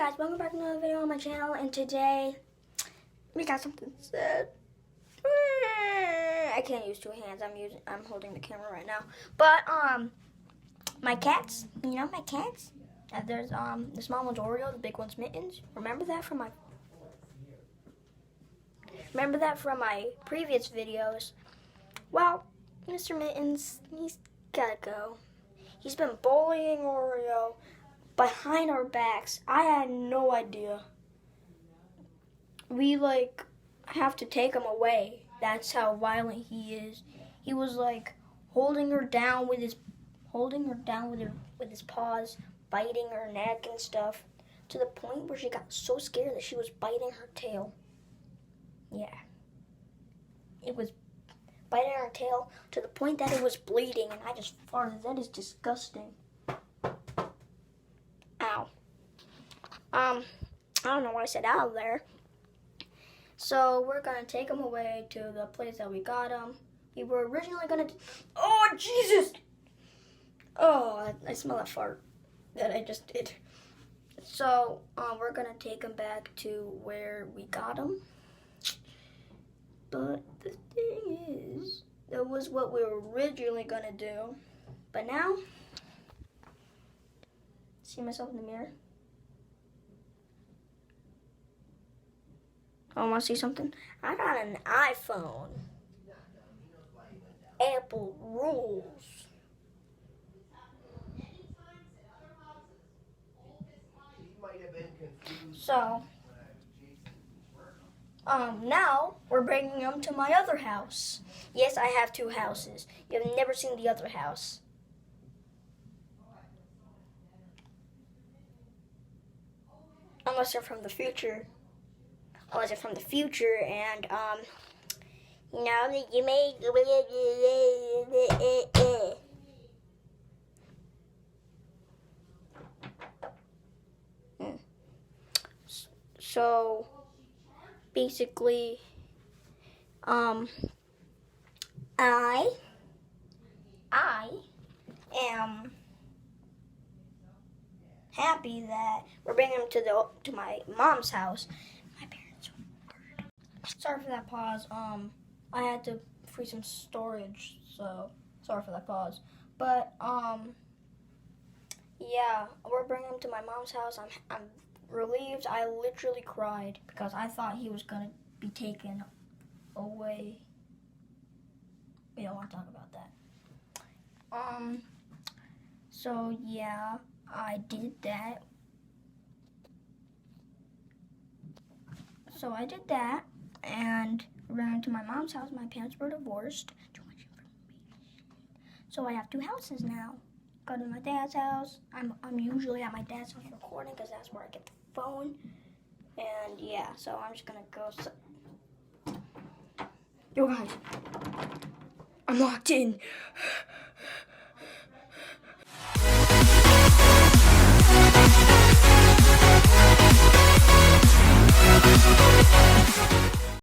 guys, welcome back to another video on my channel, and today we got something sad. I can't use two hands. I'm holding the camera right now. But my cats, you know my cats. There's the small one's Oreo, the big one's Mittens. Remember that from my previous videos. Well, Mr. Mittens, he's gotta go. He's been bullying Oreo behind our backs. I had no idea. We have to take him away. That's how violent he is. He was holding her down with his paws, biting her neck and stuff, to the point where she got so scared that she was biting her tail. Yeah. It was biting her tail to the point that it was bleeding, and I just farted. That is disgusting. Ow. I don't know why I said out there. So we're gonna take him away to the place that we got him. We were originally gonna. Oh Jesus! Oh, I smell that fart that I just did. So we're gonna take him back to where we got him. But the thing is, that was what we were originally gonna do. But now, see myself in the mirror. Oh, want to see something? I got an iPhone. Apple rules. So, now we're bringing them to my other house. Yes, I have two houses. You've never seen the other house. Unless you're from the future. Unless you're from the future and, you know, you may... So, basically, I am happy that we're bringing him to my mom's house. My parents are weird. Sorry for that pause. I had to free some storage, so sorry for that pause. But yeah, we're bringing him to my mom's house. I'm relieved. I literally cried because I thought he was gonna be taken away. We don't want to talk about that. So yeah, I did that. And ran to my mom's house. My parents were divorced. Too much information. So I have two houses now. Go to my dad's house. I'm usually at my dad's house recording because that's where I get the phone. And yeah, so I'm just gonna go. Yo guys, I'm locked in.